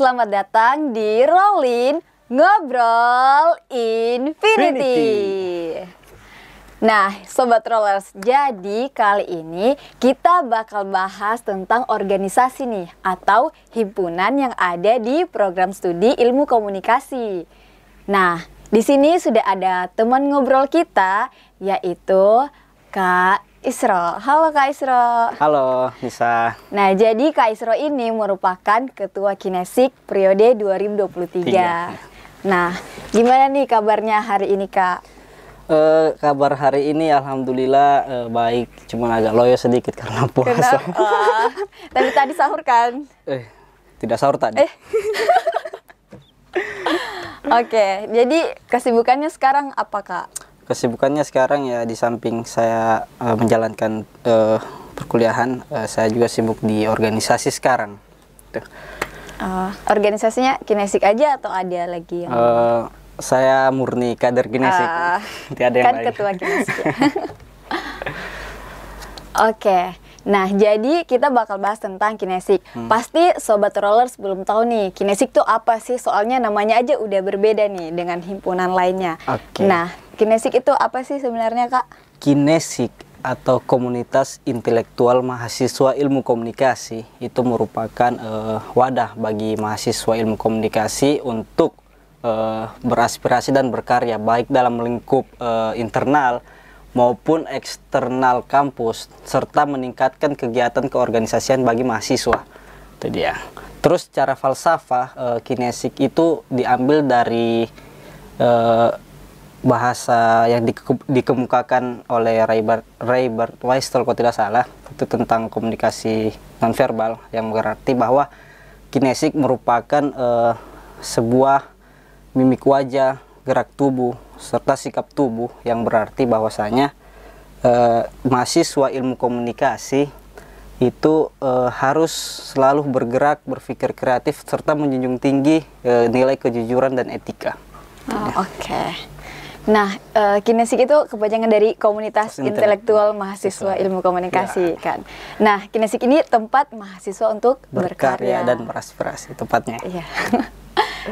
selamat datang di Rolling Ngobrol Infinity. Nah, Sobat Rollers, jadi kali ini kita bakal bahas tentang organisasi nih, atau himpunan yang ada di program studi ilmu komunikasi. Nah, di sini sudah ada teman ngobrol kita, yaitu Kak Isro. Halo Kak Isro. Halo Nisa. Nah, jadi Kak Isro ini merupakan Ketua Kinesik periode 2023. Nah, gimana nih kabarnya hari ini Kak? Kabar hari ini alhamdulillah baik, cuma agak loyo sedikit karena puasa. Tapi tadi sahur kan? Tidak sahur tadi. Oke, jadi kesibukannya sekarang apa Kak? Kesibukannya sekarang ya di samping saya menjalankan perkuliahan, saya juga sibuk di organisasi sekarang. Tuh. Organisasinya Kinesik aja atau ada lagi yang saya murni kader Kinesik. Tidak ada yang kan lain. Ketua Kinesik ya? Oke, nah jadi kita bakal bahas tentang Kinesik. Pasti Sobat Rollers belum tahu nih Kinesik tuh apa sih, soalnya namanya aja udah berbeda nih dengan himpunan lainnya. Oke. Nah, Kinesik itu apa sih sebenarnya Kak? Kinesik atau Komunitas Intelektual Mahasiswa Ilmu Komunikasi itu merupakan wadah bagi mahasiswa ilmu komunikasi untuk beraspirasi dan berkarya baik dalam lingkup internal maupun eksternal kampus, serta meningkatkan kegiatan keorganisasian bagi mahasiswa. Itu dia. Terus secara falsafah, Kinesik itu diambil dari bahasa yang dikemukakan oleh Ray Bernstein kalau tidak salah, itu tentang komunikasi nonverbal, yang berarti bahwa kinesik merupakan sebuah mimik wajah, gerak tubuh, serta sikap tubuh, yang berarti bahwasanya mahasiswa ilmu komunikasi itu harus selalu bergerak, berpikir kreatif, serta menjunjung tinggi nilai kejujuran dan etika. Oke. Nah, Kinesik itu kepanjangan dari Komunitas Intelektual Mahasiswa Ilmu Komunikasi kan. Nah, Kinesik ini tempat mahasiswa untuk berkarya dan beraspirasi tepatnya. Iya.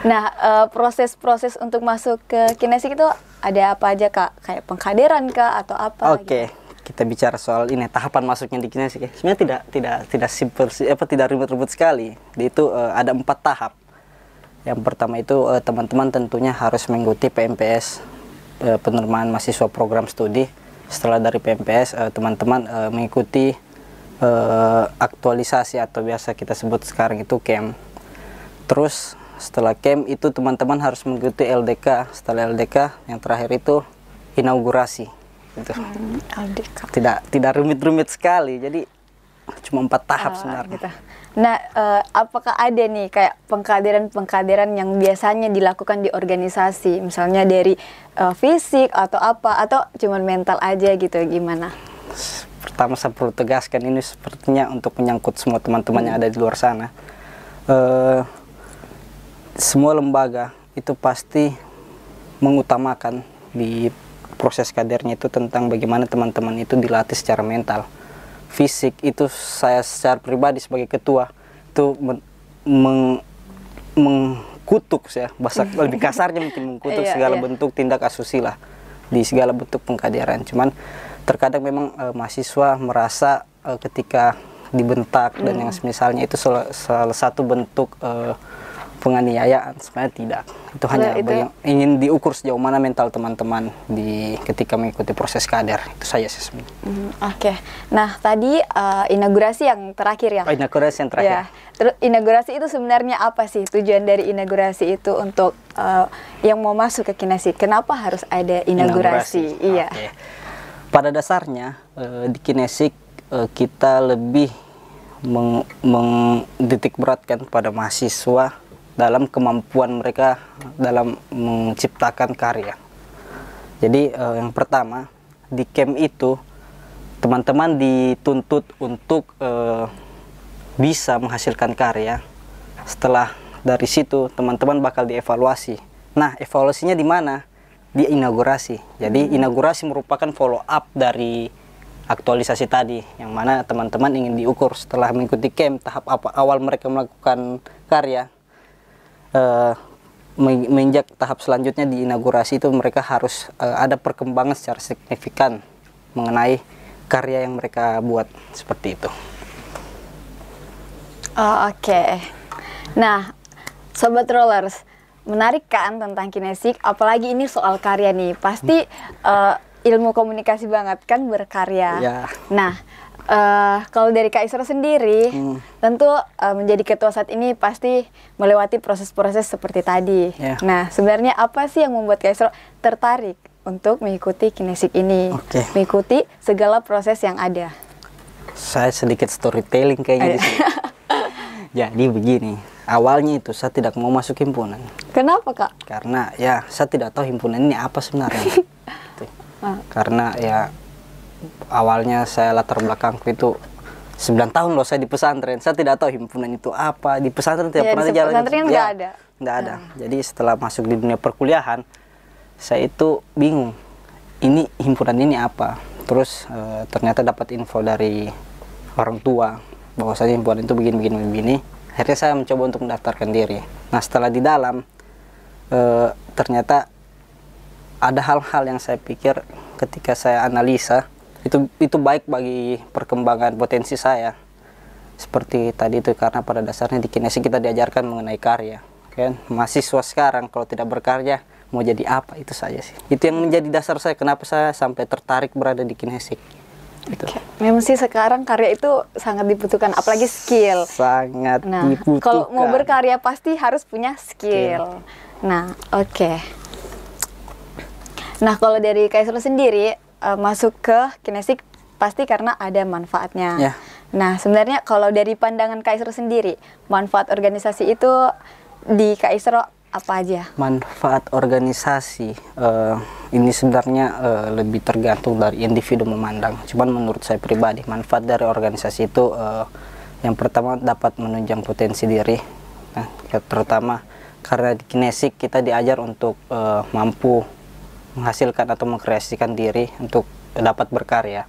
Nah, proses-proses untuk masuk ke Kinesik itu ada apa aja Kak? Kayak pengkaderan Kak atau apa? Oke. Kita bicara soal ini tahapan masuknya di Kinesik ya. Sebenarnya tidak simpel, tidak ribet-ribet sekali. Itu ada 4 tahap. Yang pertama itu teman-teman tentunya harus mengikuti PMPS, penerimaan mahasiswa program studi. Setelah dari PMPS, teman-teman mengikuti aktualisasi atau biasa kita sebut sekarang itu camp. Terus setelah camp itu teman-teman harus mengikuti LDK. Setelah LDK yang terakhir itu inaugurasi. Gitu. LDK. Tidak rumit-rumit sekali. Jadi cuma 4 tahap sebenarnya. Gitu. Nah, apakah ada nih kayak pengkaderan yang biasanya dilakukan di organisasi, misalnya dari fisik atau apa, atau cuman mental aja gitu, gimana? Pertama saya perlu tegaskan, ini sepertinya untuk menyangkut semua teman-teman yang ada di luar sana. Semua lembaga itu pasti mengutamakan di proses kadernya itu tentang bagaimana teman-teman itu dilatih secara mental. Fisik itu saya secara pribadi sebagai ketua itu mengkutuk ya, bahasa lebih kasarnya mungkin mengkutuk segala bentuk tindak asusila di segala bentuk pengkaderan. Cuman terkadang memang mahasiswa merasa ketika dibentak dan yang semisalnya itu salah satu bentuk penganiayaan. Sebenarnya tidak, itu hanya yang ingin diukur sejauh mana mental teman-teman ketika mengikuti proses kader. Itu saja sih sebenarnya. Oke. Nah, tadi inaugurasi yang terakhir ya? Inaugurasi yang terakhir. Ya. Terus inaugurasi itu sebenarnya apa sih tujuan dari inaugurasi itu untuk yang mau masuk ke Kinesik? Kenapa harus ada inaugurasi? Iya. Okay. Pada dasarnya di Kinesik kita lebih menitik beratkan pada mahasiswa dalam kemampuan mereka dalam menciptakan karya. Jadi yang pertama di camp itu teman-teman dituntut untuk bisa menghasilkan karya. Setelah dari situ teman-teman bakal dievaluasi. Nah, evaluasinya di mana? Di inaugurasi. Jadi inaugurasi merupakan follow up dari aktualisasi tadi, yang mana teman-teman ingin diukur setelah mengikuti camp tahap awal mereka melakukan karya. menginjak tahap selanjutnya di inaugurasi itu mereka harus ada perkembangan secara signifikan mengenai karya yang mereka buat seperti itu. Oh, oke. Nah, Sobat Rollers, menarik kan tentang kinesik, apalagi ini soal karya nih. Pasti ilmu komunikasi banget kan berkarya. Ya. Nah, kalau dari Kak Isra sendiri, tentu menjadi ketua saat ini pasti melewati proses-proses seperti tadi. Ya. Nah, sebenarnya apa sih yang membuat Kak Isra tertarik untuk mengikuti kinesik ini? Oke. Mengikuti segala proses yang ada. Saya sedikit storytelling kayaknya di sini. Jadi begini, awalnya itu saya tidak mau masuk himpunan. Kenapa, Kak? Karena ya saya tidak tahu himpunan ini apa sebenarnya. Gitu. Karena ya awalnya saya latar belakangku itu 9 tahun loh saya di pesantren. Saya tidak tahu himpunan itu apa. Di pesantren tidak pernah di jalan. pesantren nggak ada. Nggak ada. Jadi setelah masuk di dunia perkuliahan, saya itu bingung. Ini himpunan ini apa? Terus ternyata dapat info dari orang tua bahwasanya himpunan itu begini. Akhirnya saya mencoba untuk mendaftarkan diri. Nah, setelah di dalam ternyata ada hal-hal yang saya pikir ketika saya analisa itu baik bagi perkembangan potensi saya. Seperti tadi itu, karena pada dasarnya di kinesik kita diajarkan mengenai karya, kan? Mahasiswa sekarang kalau tidak berkarya mau jadi apa, itu saja sih. Itu yang menjadi dasar saya kenapa saya sampai tertarik berada di kinesik. Gitu. Memang sih sekarang karya itu sangat dibutuhkan, apalagi skill. Sangat dibutuhkan. Kalau mau berkarya pasti harus punya skill. Nah, oke. Nah, kalau dari Kak Isra sendiri masuk ke kinesik pasti karena ada manfaatnya. Ya. Nah, sebenarnya kalau dari pandangan Kak Isra sendiri, manfaat organisasi itu di Kak Isra apa aja? Manfaat organisasi ini sebenarnya lebih tergantung dari individu memandang. Cuman menurut saya pribadi, manfaat dari organisasi itu yang pertama dapat menunjang potensi diri. Nah, terutama karena di kinesik kita diajar untuk mampu menghasilkan atau mengkreasikan diri untuk dapat berkarya.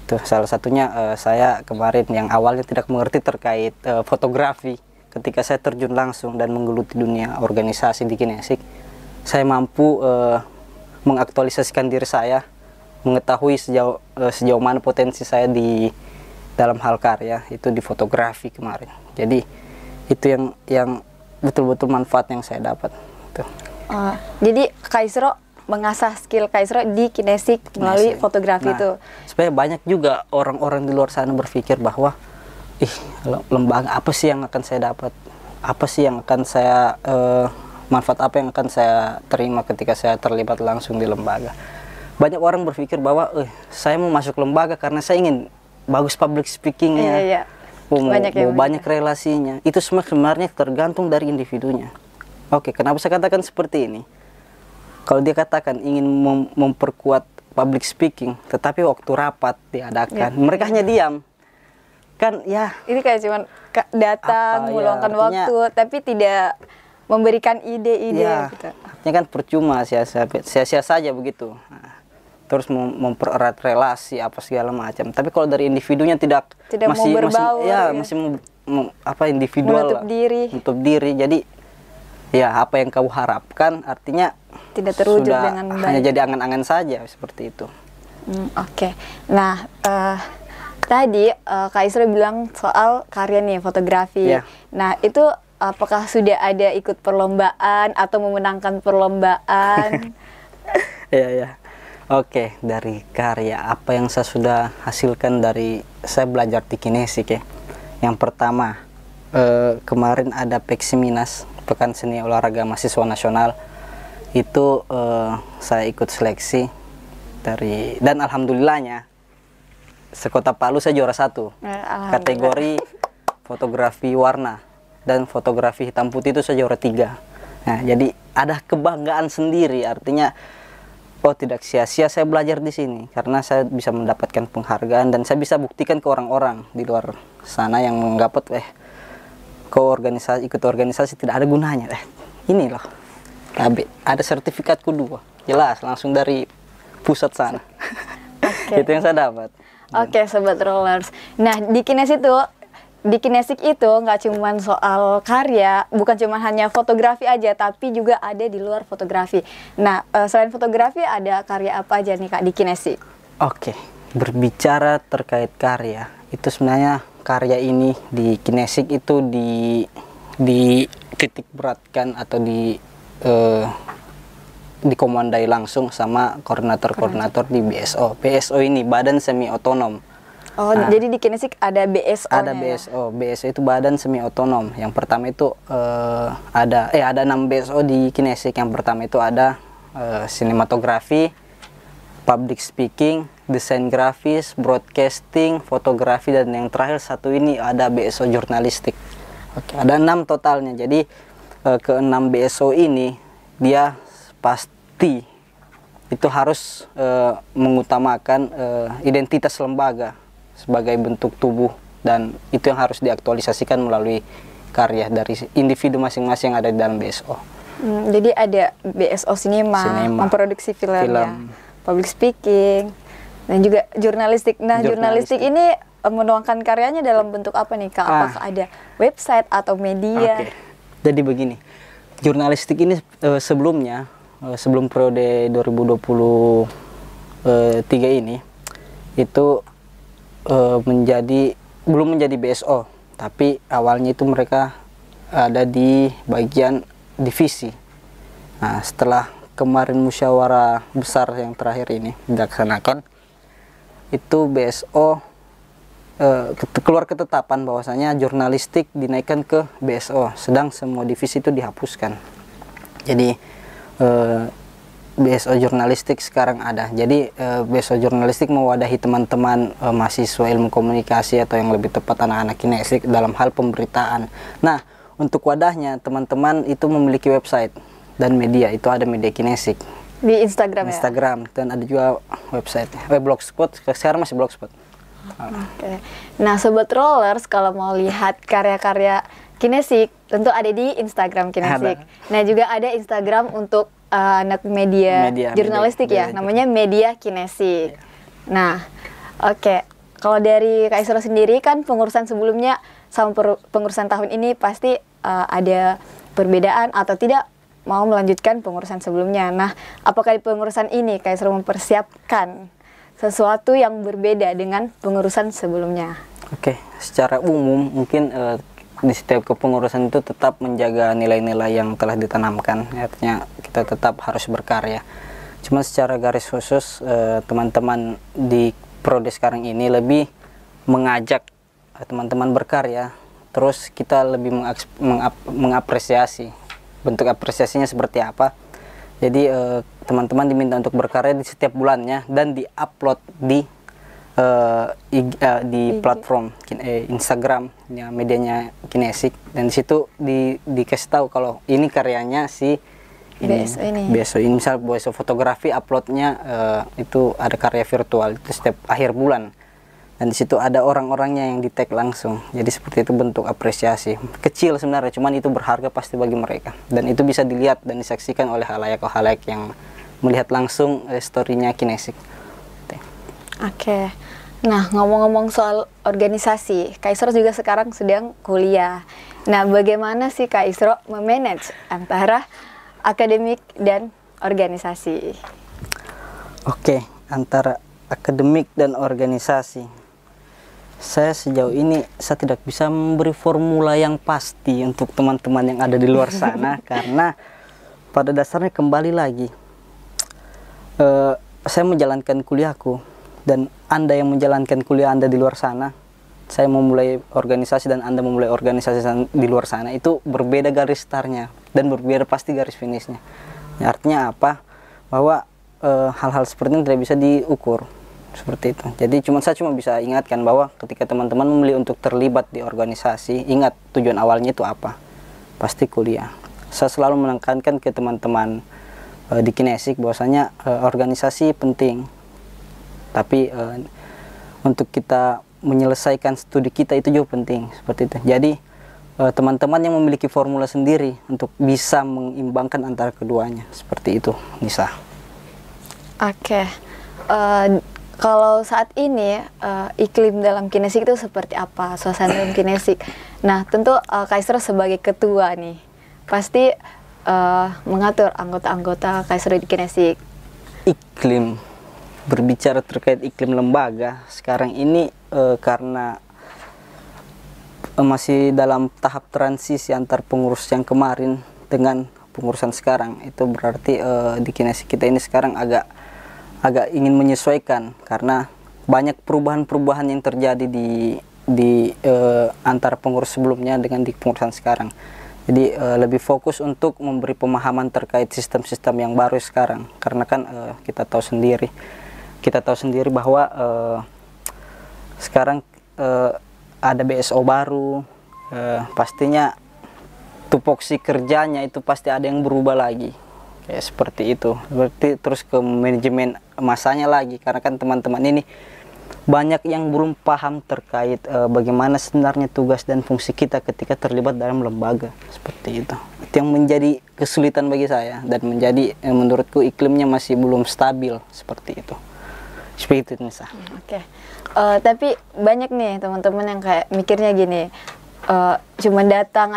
Itu salah satunya saya kemarin yang awalnya tidak mengerti terkait fotografi. Ketika saya terjun langsung dan menggeluti dunia organisasi di kinesik, saya mampu mengaktualisasikan diri saya, mengetahui sejauh mana potensi saya di dalam hal karya, itu di fotografi kemarin. Jadi itu yang betul-betul manfaat yang saya dapat. Jadi Kak Isra mengasah skill Kak Isra di kinesik melalui fotografi itu. Supaya banyak juga orang-orang di luar sana berpikir bahwa lembaga apa sih yang akan saya dapat, apa sih yang akan saya manfaat apa yang akan saya terima ketika saya terlibat langsung di lembaga. Banyak orang berpikir bahwa saya mau masuk lembaga karena saya ingin bagus public speakingnya, mau banyak relasinya. Itu semua sebenarnya tergantung dari individunya. Oke, kenapa saya katakan seperti ini? Kalau dia katakan ingin memperkuat public speaking, tetapi waktu rapat diadakan, mereka hanya diam. Kan ya ini kayak cuman datang meluangkan waktu tapi tidak memberikan ide-ide gitu. Artinya kan percuma, sia-sia saja begitu. Nah, terus mempererat relasi apa segala macam. Tapi kalau dari individunya tidak masih mau berbaur, masih individual, menutup diri. Jadi ya apa yang kau harapkan artinya tidak terwujud dengan baik. Hanya jadi angan-angan saja seperti itu. Oke. Nah, tadi Kak Isra bilang soal karya nih, fotografi. Nah, itu apakah sudah ada ikut perlombaan atau memenangkan perlombaan? Ya. Oke, dari karya apa yang saya sudah hasilkan dari saya belajar di kinesik ya. Yang pertama, kemarin ada Peksiminas, Pekan Seni Olahraga Mahasiswa Nasional. Itu saya ikut seleksi dan alhamdulillahnya sekota Palu saya juara 1 kategori fotografi warna, dan fotografi hitam putih itu saya juara 3. Nah, jadi ada kebanggaan sendiri, artinya tidak sia-sia saya belajar di sini karena saya bisa mendapatkan penghargaan dan saya bisa buktikan ke orang-orang di luar sana yang menganggap ikut organisasi tidak ada gunanya. Ini loh, ada sertifikatku 2, jelas langsung dari pusat sana. Itu yang saya dapat. Oke, Sobat Rollers. Nah, di Kines itu di Kinesik itu nggak cuma soal karya, bukan cuma hanya fotografi aja, tapi juga ada di luar fotografi. Nah, selain fotografi ada karya apa aja nih Kak di Kinesik? Oke, berbicara terkait karya, itu sebenarnya karya ini di Kinesik itu di titik beratkan atau dikomandai langsung sama koordinator-koordinator di BSO. BSO ini Badan Semi Otonom. Oh, jadi di Kinesik ada BSO-nya. Ada BSO. BSO itu Badan Semi Otonom. Yang pertama itu ada 6 BSO di Kinesik. Yang pertama itu ada sinematografi, public speaking, desain grafis, broadcasting, fotografi, dan yang terakhir satu ini ada BSO jurnalistik. Oke, ada 6 totalnya. Jadi ke-6 BSO ini dia pasti itu harus mengutamakan identitas lembaga sebagai bentuk tubuh, dan itu yang harus diaktualisasikan melalui karya dari individu masing-masing yang ada di dalam BSO. Jadi ada BSO sinema, memproduksi film, ya, public speaking, dan juga jurnalistik. Nah, jurnalistik ini menuangkan karyanya dalam bentuk apa nih Kak? Apakah ada website atau media? Oke. Jadi begini, jurnalistik ini sebelumnya, sebelum periode 2023 ini, itu belum menjadi BSO, tapi awalnya itu mereka ada di bagian divisi. Nah, setelah kemarin musyawarah besar yang terakhir ini dilaksanakan, itu BSO keluar ketetapan bahwasanya jurnalistik dinaikkan ke BSO, sedang semua divisi itu dihapuskan. Jadi BSO jurnalistik sekarang ada. Jadi BSO jurnalistik mewadahi teman-teman mahasiswa ilmu komunikasi, atau yang lebih tepat anak-anak Kinesik dalam hal pemberitaan. Nah, untuk wadahnya teman-teman itu memiliki website dan media. Itu ada media Kinesik di Instagram, Instagram, dan ada juga website, blogspot. Sekarang masih blogspot. Oke. Nah, Sobat Rollers, kalau mau lihat karya-karya Kinesik tentu ada di Instagram Kinesik. Nah, juga ada Instagram untuk anak media jurnalistik ya, namanya Media Kinesik. Nah, oke. Kalau dari Kak Isro sendiri kan pengurusan sebelumnya sama pengurusan tahun ini pasti ada perbedaan atau tidak mau melanjutkan pengurusan sebelumnya. Nah, apakah di pengurusan ini Kak Isro mempersiapkan sesuatu yang berbeda dengan pengurusan sebelumnya? Oke, secara umum mungkin di setiap kepengurusan itu tetap menjaga nilai-nilai yang telah ditanamkan, artinya kita tetap harus berkarya. Cuma secara garis khusus teman-teman di prode sekarang ini lebih mengajak teman-teman berkarya, terus kita lebih mengapresiasi. Bentuk apresiasinya seperti apa? Jadi teman-teman diminta untuk berkarya di setiap bulannya dan diupload di platform Instagram ya, medianya Kinesik, dan di situ dikasih tahu kalau ini karyanya si BSO ini. Misal BSO fotografi, uploadnya itu ada karya virtual itu setiap akhir bulan, dan di situ ada orang-orangnya yang di tag langsung. Jadi seperti itu bentuk apresiasi kecil sebenarnya, cuman itu berharga pasti bagi mereka, dan itu bisa dilihat dan disaksikan oleh halayak yang melihat langsung story-nya Kinesik. Oke. Nah, ngomong-ngomong soal organisasi, Kak Isro juga sekarang sedang kuliah. Nah, bagaimana sih Kak Isro memanage antara akademik dan organisasi? Oke, antara akademik dan organisasi. Saya sejauh ini tidak bisa memberi formula yang pasti untuk teman-teman yang ada di luar sana karena pada dasarnya kembali lagi saya menjalankan kuliahku, dan Anda yang menjalankan kuliah Anda di luar sana, saya memulai organisasi dan Anda memulai organisasi di luar sana, itu berbeda garis startnya dan berbeda pasti garis finishnya. Ya, artinya apa? Bahwa hal-hal seperti ini tidak bisa diukur seperti itu. Jadi saya cuma bisa ingatkan bahwa ketika teman-teman memilih untuk terlibat di organisasi, ingat tujuan awalnya itu apa? Pasti kuliah. Saya selalu menekankan ke teman-teman di Kinesik bahwasanya organisasi penting. Tapi untuk kita menyelesaikan studi kita itu juga penting, seperti itu. Jadi teman-teman yang memiliki formula sendiri untuk bisa mengimbangkan antara keduanya, seperti itu, Nisa. Oke. Kalau saat ini iklim dalam kinesik itu seperti apa, suasana dalam kinesik. Nah, tentu Kak Isra sebagai ketua nih pasti mengatur anggota-anggota Kak Isra di kinesik. Iklim, berbicara terkait iklim lembaga sekarang ini karena masih dalam tahap transisi antar pengurus yang kemarin dengan pengurusan sekarang, itu berarti di kinesik kita ini sekarang agak ingin menyesuaikan karena banyak perubahan-perubahan yang terjadi di antara pengurus sebelumnya dengan di pengurusan sekarang. Jadi lebih fokus untuk memberi pemahaman terkait sistem-sistem yang baru sekarang, karena kan kita tahu sendiri bahwa sekarang ada BSO baru, pastinya tupoksi kerjanya itu pasti ada yang berubah lagi. Kayak seperti itu. Berarti terus ke manajemen masanya lagi, karena kan teman-teman ini banyak yang belum paham terkait bagaimana sebenarnya tugas dan fungsi kita ketika terlibat dalam lembaga seperti itu. Itu yang menjadi kesulitan bagi saya dan menjadi menurutku iklimnya masih belum stabil seperti itu. Seperti itu Nisa. Oke. Tapi banyak nih teman-teman yang kayak mikirnya gini. Cuma datang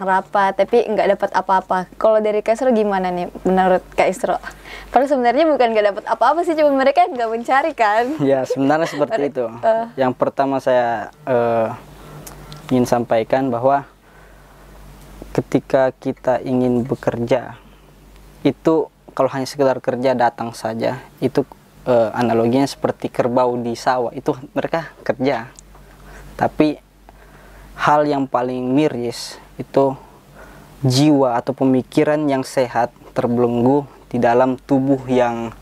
rapat tapi nggak dapat apa-apa. Kalau dari Kak Isra gimana nih menurut Kak Isra? Padahal sebenarnya bukan nggak dapat apa-apa sih, cuma mereka nggak mencari kan? Ya sebenarnya seperti itu. Yang pertama saya ingin sampaikan bahwa ketika kita ingin bekerja itu kalau hanya sekedar kerja datang saja, itu analoginya seperti kerbau di sawah, itu mereka kerja. Tapi hal yang paling miris itu jiwa atau pemikiran yang sehat terbelenggu di dalam tubuh yang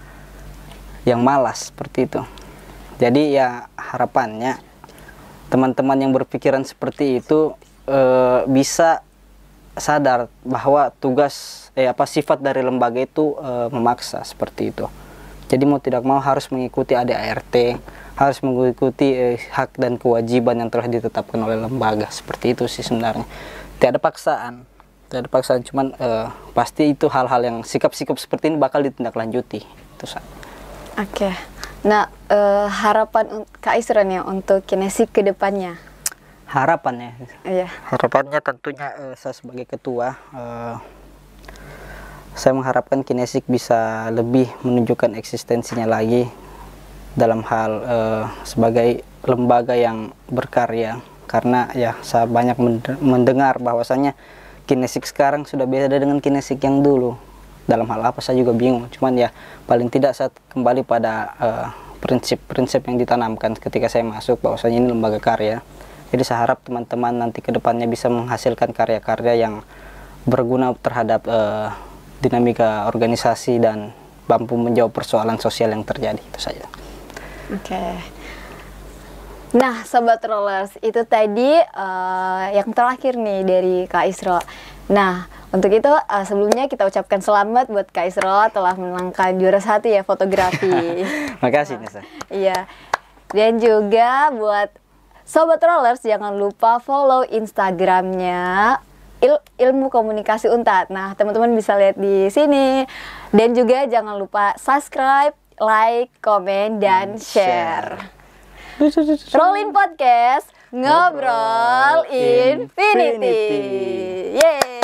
malas seperti itu. Jadi ya harapannya teman-teman yang berpikiran seperti itu bisa sadar bahwa sifat dari lembaga itu memaksa seperti itu. Jadi mau tidak mau harus mengikuti ADART, harus mengikuti hak dan kewajiban yang telah ditetapkan oleh lembaga. Seperti itu sih sebenarnya. Tidak ada paksaan, cuman pasti itu hal-hal yang sikap-sikap seperti ini bakal ditindaklanjuti. Itu saja. Oke. Nah, harapan Kak Isra nih untuk kinesik ke depannya. Harapannya? Iya. Harapannya tentunya saya sebagai ketua, saya mengharapkan kinesik bisa lebih menunjukkan eksistensinya lagi dalam hal sebagai lembaga yang berkarya, karena ya saya banyak mendengar bahwasanya kinesik sekarang sudah beda dengan kinesik yang dulu. Dalam hal apa saya juga bingung, cuman ya paling tidak saya kembali pada prinsip-prinsip yang ditanamkan ketika saya masuk, bahwasanya ini lembaga karya. Jadi saya harap teman-teman nanti ke depannya bisa menghasilkan karya-karya yang berguna terhadap dinamika organisasi dan mampu menjawab persoalan sosial yang terjadi. Itu saja. Oke. Nah, Sobat Rollers, itu tadi yang terakhir nih dari Kak Isra. Nah, untuk itu sebelumnya kita ucapkan selamat buat Kak Isra telah menangkan juara 1 ya fotografi. Makasih Nisa. Iya. Dan juga buat Sobat Rollers jangan lupa follow Instagramnya Ilmu Komunikasi Unpad. Nah, teman-teman bisa lihat di sini. Dan juga jangan lupa subscribe, like, komen, dan share. Rollin Podcast, Ngobrol Infinity. Yeay.